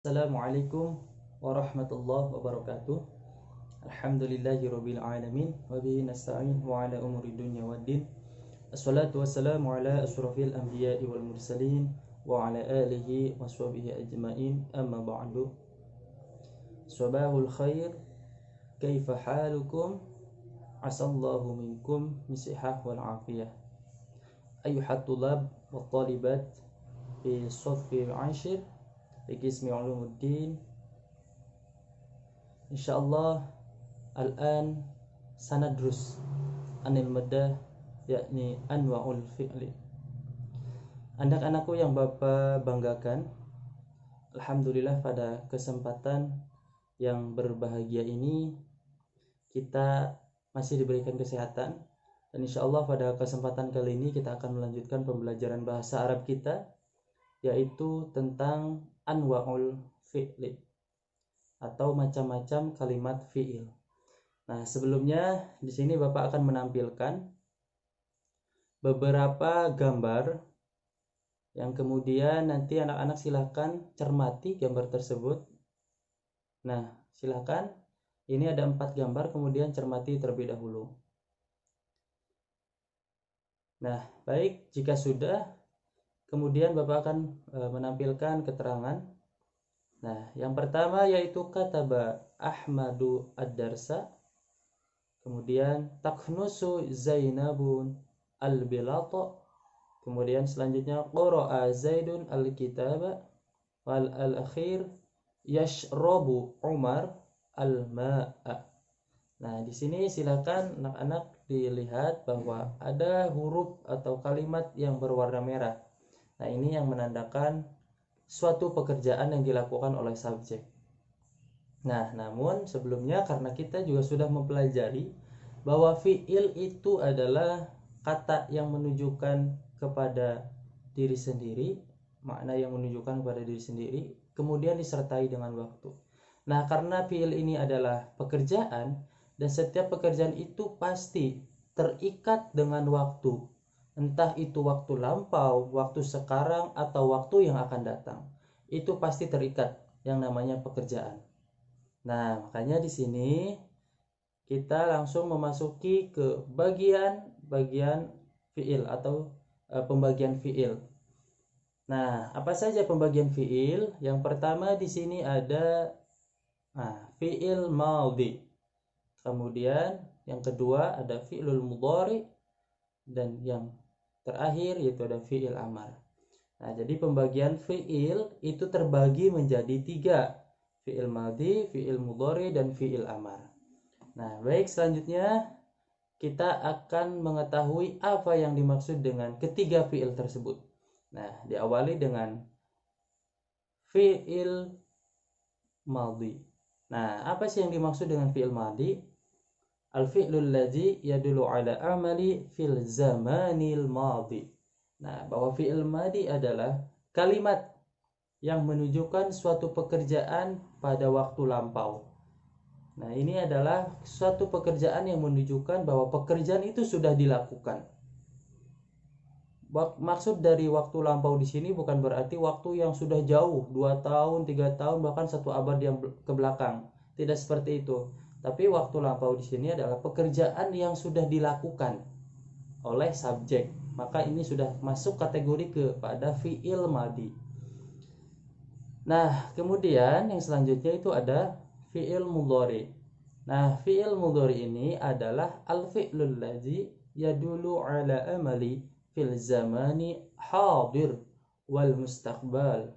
Assalamualaikum warahmatullahi wabarakatuh. Alhamdulillahirabbil alamin wa bihi nasta'in wa ala umuri dunya waddin. Assalatu wassalamu ala asyrafil anbiya'i wal mursalin wa ala alihi wa sahbihi ajmain. Amma ba'du. Sabahul khair. Kaifa halukum? Asallahu minkum misihah wal afiyah. Ayyuhat tulab wa talibat fi saffi al-ashir fi qismi ulumuddin. Insyaallah al-an sanadrus anil madah yakni anwa'ul fi'li. Anak-anakku yang Bapak banggakan, alhamdulillah pada kesempatan yang berbahagia ini kita masih diberikan kesehatan, dan insyaallah pada kesempatan kali ini kita akan melanjutkan pembelajaran bahasa Arab kita, yaitu tentang anwa'ul fi'li atau macam-macam kalimat fi'il. Nah, sebelumnya di sini Bapak akan menampilkan beberapa gambar yang kemudian nanti anak-anak silakan cermati gambar tersebut. Nah, silakan. Ini ada 4 gambar, kemudian cermati terlebih dahulu. Nah, baik, jika sudah, kemudian Bapak akan menampilkan keterangan. Nah, yang pertama yaitu kataba Ahmadu ad-darsa. Kemudian taknusu Zainabun al-bilata. Kemudian selanjutnya qara'a Zaidun al-kitaba. Wal al-akhir yashrabu Umar al-ma'a. Nah, di sini silakan anak-anak dilihat bahwa ada huruf atau kalimat yang berwarna merah. Nah, ini yang menandakan suatu pekerjaan yang dilakukan oleh subjek. Nah, namun sebelumnya karena kita juga sudah mempelajari bahwa fi'il itu adalah kata yang menunjukkan kepada diri sendiri, makna yang menunjukkan kepada diri sendiri, kemudian disertai dengan waktu. Nah, karena fi'il ini adalah pekerjaan, dan setiap pekerjaan itu pasti terikat dengan waktu. Entah itu waktu lampau, waktu sekarang, atau waktu yang akan datang. Itu pasti terikat yang namanya pekerjaan. Nah, makanya di sini kita langsung memasuki ke bagian fi'il atau pembagian fi'il. Nah, apa saja pembagian fi'il? Yang pertama di sini ada fi'il madhi. Kemudian yang kedua ada fi'lul mudhari, dan yang terakhir yaitu ada fi'il amar. Nah, jadi pembagian fi'il itu terbagi menjadi 3. Fi'il madhi, fi'il mudhari, dan fi'il amar. Nah, baik, selanjutnya kita akan mengetahui apa yang dimaksud dengan ketiga fi'il tersebut. Nah, diawali dengan fi'il madhi. Nah, apa sih yang dimaksud dengan fi'il madhi? Al-fi'lul ladzi yadullu ala amali fil zamanil madhi. Nah, bahwa fi'il madhi adalah kalimat yang menunjukkan suatu pekerjaan pada waktu lampau. Nah, ini adalah suatu pekerjaan yang menunjukkan bahwa pekerjaan itu sudah dilakukan. Maksud dari waktu lampau di sini bukan berarti waktu yang sudah jauh, 2 tahun, 3 tahun, bahkan 1 abad yang ke belakang. Tidak seperti itu. Tapi waktu lampau di sini adalah pekerjaan yang sudah dilakukan oleh subjek. Maka ini sudah masuk kategori kepada fi'il madhi. Nah, kemudian yang selanjutnya itu ada fi'il mudhari. Nah, fi'il mudhari ini adalah al-fi'lul ladzi yadullu ala amali fil zamani hadir wal mustaqbal.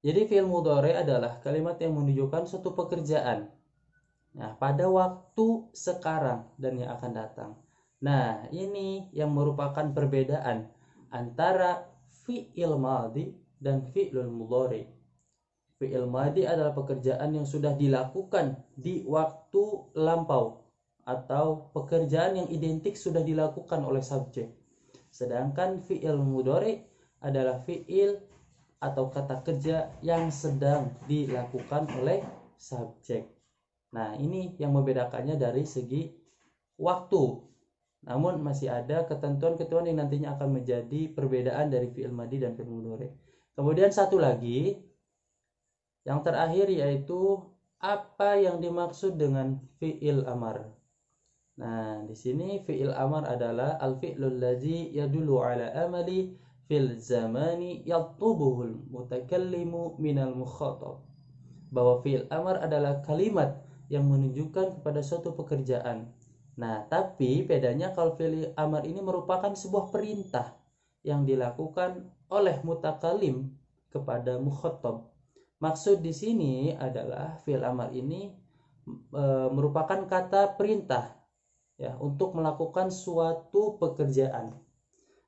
Jadi fi'il mudhari adalah kalimat yang menunjukkan suatu pekerjaan, nah, pada waktu sekarang dan yang akan datang. Nah, ini yang merupakan perbedaan antara fi'il madhi dan fi'lul mudhari. Fi'il madhi adalah pekerjaan yang sudah dilakukan di waktu lampau atau pekerjaan yang identik sudah dilakukan oleh subjek. Sedangkan fi'il mudhari adalah fi'il atau kata kerja yang sedang dilakukan oleh subjek. Nah, ini yang membedakannya dari segi waktu. Namun masih ada ketentuan-ketentuan yang nantinya akan menjadi perbedaan dari fi'il madhi dan fi'il mudhari. Kemudian satu lagi, Yang terakhir yaitu apa yang dimaksud dengan fi'il amar. Nah, di sini fi'il amar adalah al-fi'lul ladzi yadullu ala amali fil zamani yatlubuhul mutakallimu minal mukhatab. Bahwa fi'il amar adalah kalimat yang menunjukkan kepada suatu pekerjaan. Nah, tapi bedanya kalau fi'il amar ini merupakan sebuah perintah yang dilakukan oleh mutakallim kepada mukhatab. Maksud di sini adalah fi'il amar ini merupakan kata perintah ya untuk melakukan suatu pekerjaan.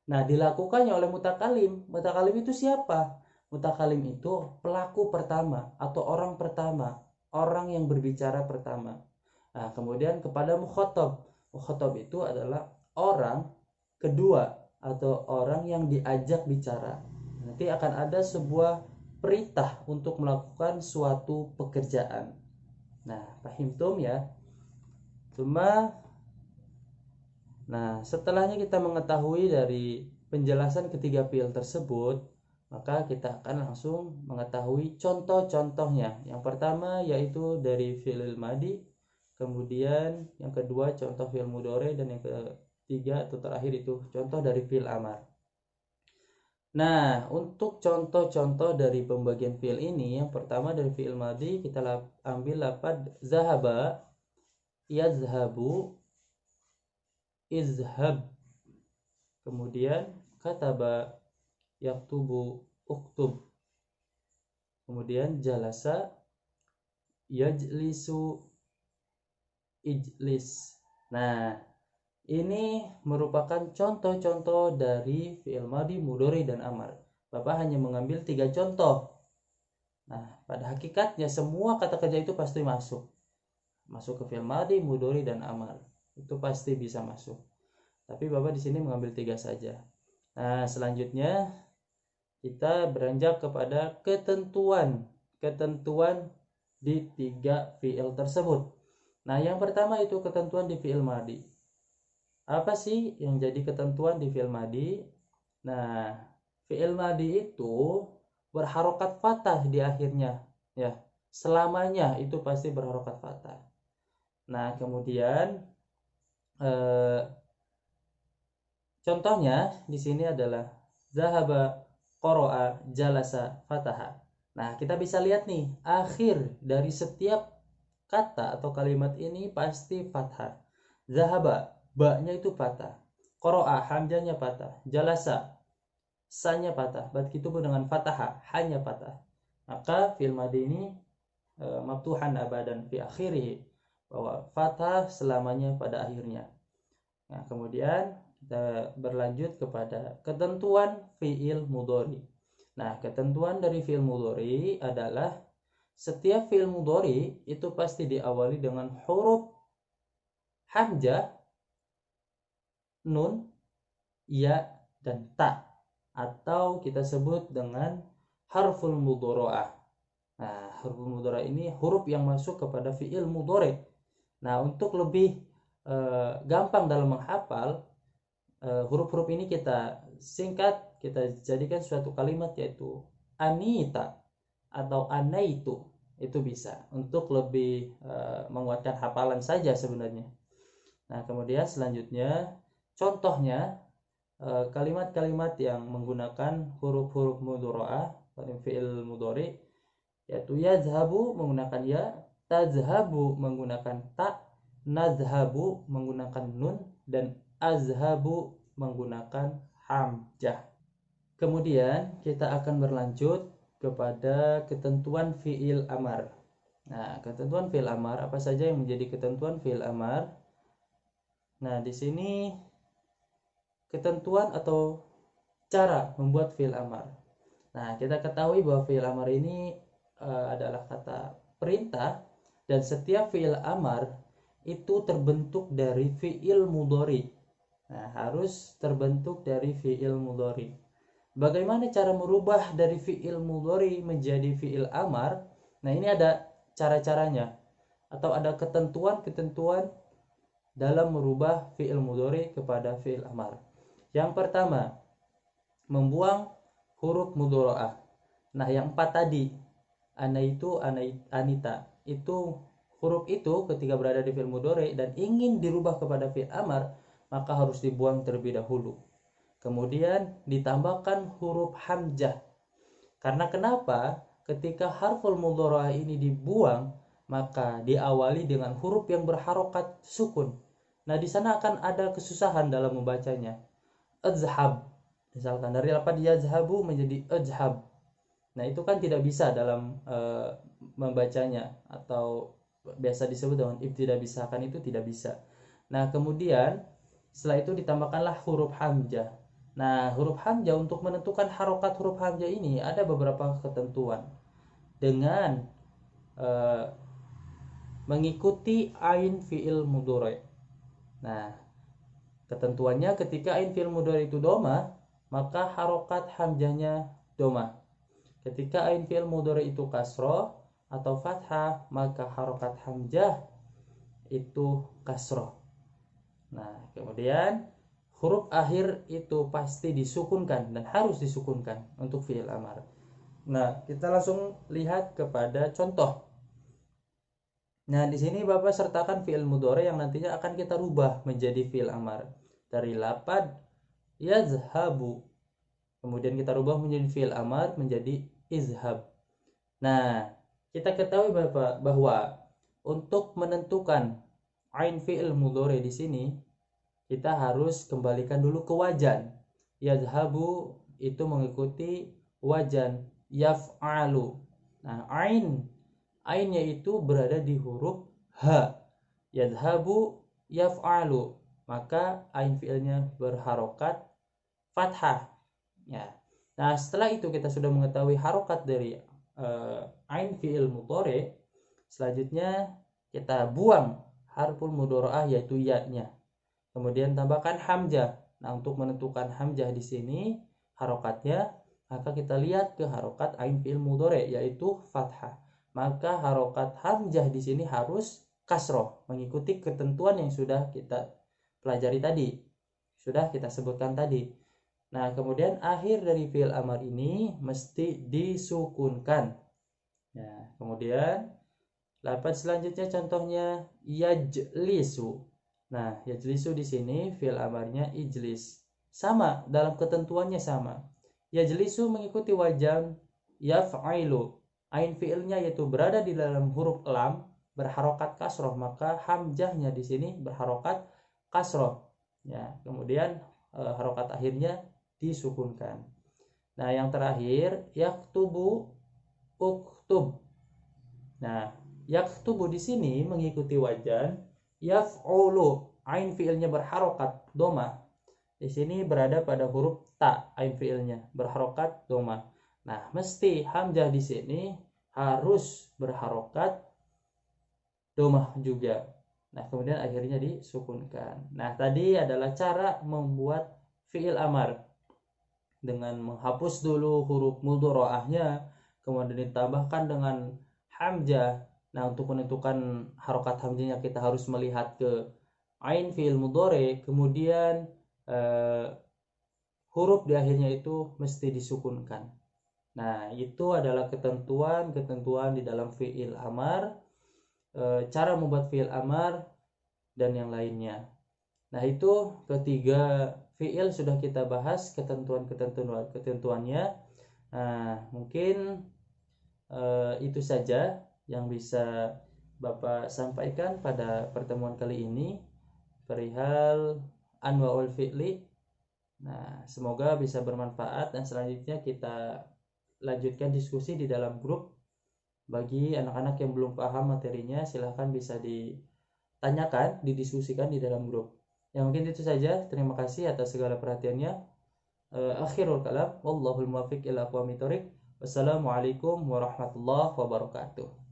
Nah, dilakukannya oleh mutakalim. Mutakalim itu siapa? Mutakalim itu pelaku pertama atau orang pertama, orang yang berbicara pertama. Nah, kemudian kepada mukhatab. Mukhatab itu adalah orang kedua atau orang yang diajak bicara. Nanti akan ada sebuah perintah untuk melakukan suatu pekerjaan. Nah, fahimtum ya? Setelahnya kita mengetahui dari penjelasan ketiga fiil tersebut, maka kita akan langsung mengetahui contoh-contohnya. Yang pertama yaitu dari fi'il madi, kemudian yang kedua contoh fi'il mudhari, dan yang ketiga atau terakhir itu contoh dari fi'il amar. Nah, untuk contoh-contoh dari pembagian fi'il ini, yang pertama dari fi'il madi kita ambil lafaz zahaba, yazhabu, izhab. Kemudian kataba, yaktubu, uktub. Kemudian jalasa, yajlisu, ijlis. Nah, ini merupakan contoh-contoh dari fi'il madhi, mudhari, dan amar. Bapak hanya mengambil 3 contoh. Nah, pada hakikatnya semua kata kerja itu pasti masuk ke fi'il madhi, mudhari, dan amar. Itu pasti bisa masuk. Tapi Bapak di sini mengambil 3 saja. Nah, selanjutnya kita beranjak kepada ketentuan di 3 fi'il tersebut. Nah, yang pertama itu ketentuan di fi'il madhi. Apa sih yang jadi ketentuan di fi'il madhi? Nah, fi'il madhi itu berharokat fathah di akhirnya, ya. Selamanya itu pasti berharokat fathah. Nah, kemudian contohnya di sini adalah zahaba, qara'a, jalasa, fataha. Nah, kita bisa lihat nih, akhir dari setiap kata atau kalimat ini pasti fathah. Zahaba, ba-nya itu patah. Qara'a, hamzahnya patah. Jalasa, sa-nya patah. Begitu pun dengan fataha, hanya patah. Maka fi'il madhi ini maftuhan abadan fi akhirih, bahwa fathah selamanya pada akhirnya. Nah, kemudian kita berlanjut kepada ketentuan fi'il mudhari. Nah, ketentuan dari fi'il mudhari adalah setiap fi'il mudhari itu pasti diawali dengan huruf hamzah, nun, ya, dan ta, atau kita sebut dengan harful mudhari'ah. Nah, harful mudhari'ah ini huruf yang masuk kepada fi'il mudhari. Nah, untuk lebih gampang dalam menghafal huruf-huruf ini, kita singkat, kita jadikan suatu kalimat, yaitu anita atau anaitu. Itu bisa untuk lebih menguatkan hafalan saja sebenarnya. Nah, kemudian selanjutnya contohnya kalimat-kalimat yang menggunakan huruf-huruf mudhari'ah pada fi'il mudhari, yaitu yazhabu menggunakan ya, tazhabu menggunakan ta, nadhabu menggunakan nun, dan azhabu menggunakan hamzah. Kemudian kita akan berlanjut kepada ketentuan fi'il amar. Nah, ketentuan fi'il amar, apa saja yang menjadi ketentuan fi'il amar? Nah, di sini ketentuan atau cara membuat fi'il amar. Nah, kita ketahui bahwa fi'il amar ini adalah kata perintah, dan setiap fi'il amar itu terbentuk dari fi'il mudhari. Nah, harus terbentuk dari fi'il mudhari. Bagaimana cara merubah dari fi'il mudhari menjadi fi'il amar? Nah, ini ada cara-caranya atau ada ketentuan-ketentuan dalam merubah fi'il mudhari kepada fi'il amar. Yang pertama, membuang huruf mudhari'ah. Nah, yang 4 tadi, anaitu, anita. Itu huruf itu ketika berada di fi'il mudhari dan ingin dirubah kepada fi'il amar, maka harus dibuang terlebih dahulu. Kemudian ditambahkan huruf hamzah. Karena kenapa? Ketika harful mudhari ini dibuang, maka diawali dengan huruf yang berharokat sukun. Nah, di sana akan ada kesusahan dalam membacanya. Azhab. Misalkan dari lafaz yazhabu menjadi azhab. Nah, itu kan tidak bisa dalam membacanya, atau biasa disebut dengan ibtidah bisahkan, itu tidak bisa. Nah, kemudian setelah itu ditambahkanlah huruf hamzah. Nah, huruf hamzah, untuk menentukan harokat huruf hamzah ini ada beberapa ketentuan. Dengan mengikuti ain fi'il mudhari. Nah, ketentuannya ketika ain fi'il mudhari itu doma, maka harokat hamzahnya doma. Ketika ain fi'il mudhari itu kasroh atau fathah, maka harokat hamzah itu kasroh. Nah, kemudian huruf akhir itu pasti disukunkan dan harus disukunkan untuk fi'il amar. Nah, kita langsung lihat kepada contoh. Nah, di sini Bapak sertakan fi'il mudhari yang nantinya akan kita rubah menjadi fi'il amar. Dari lafaz yazhabu, kemudian kita rubah menjadi fi'il amar menjadi izhab. Nah, kita ketahui Bapak bahwa untuk menentukan ain fi'il mudhari di sini kita harus kembalikan dulu ke wajan. Yazhabu itu mengikuti wajan yaf'alu. Nah, ainnya itu berada di huruf ha. Yazhabu yaf'alu, maka ain fi'ilnya berharokat fathah. Ya. Nah, setelah itu kita sudah mengetahui harokat dari ain fi'il mudhari. Selanjutnya kita buang harful mudhari'ah yaitu ya-nya. Kemudian tambahkan hamzah. Nah, untuk menentukan hamzah di sini harokatnya, maka kita lihat ke harokat ain fi'il mudhari yaitu fathah. Maka harokat hamzah di sini harus kasroh, mengikuti ketentuan yang sudah kita pelajari tadi, sudah kita sebutkan tadi. Nah, kemudian akhir dari fi'il amar ini mesti disukunkan. Nah, kemudian lafaz selanjutnya contohnya yajlisu. Nah, yajlisu di sini fi'il amarnya ijlis. Sama, dalam ketentuannya sama. Yajlisu mengikuti wajan yaf'ilu. Ain fi'ilnya yaitu berada di dalam huruf lam berharokat kasroh, maka hamzahnya di sini berharokat kasroh. Ya, kemudian harokat akhirnya disukunkan. Nah, yang terakhir yaktubu uktub. Nah, yaktubu di sini mengikuti wajan yaf'ulu. Ain fi'ilnya berharokat doma. Di sini berada pada huruf ta, ain fi'ilnya berharokat doma. Nah, mesti hamzah di sini harus berharokat doma juga. Nah, kemudian akhirnya disukunkan. Nah, tadi adalah cara membuat fi'il amar dengan menghapus dulu huruf mudhari'ahnya, kemudian ditambahkan dengan hamzah. Nah, untuk menentukan harokat hamzahnya kita harus melihat ke ain fi'il mudhari, kemudian huruf di akhirnya itu mesti disukunkan. Nah, itu adalah ketentuan di dalam fi'il amar, cara membuat fi'il amar dan yang lainnya. Nah, itu ketiga fi'il sudah kita bahas ketentuannya. Nah, mungkin itu saja yang bisa Bapak sampaikan pada pertemuan kali ini perihal anwaul fi'li. Nah, semoga bisa bermanfaat dan selanjutnya kita lanjutkan diskusi di dalam grup. Bagi anak-anak yang belum paham materinya, silahkan bisa ditanyakan, didiskusikan di dalam grup. Ya, mungkin itu saja. Terima kasih atas segala perhatiannya. Akhirul kalam, wallahul muwaffiq ila aqwamit thoriq. Wassalamualaikum warahmatullahi wabarakatuh.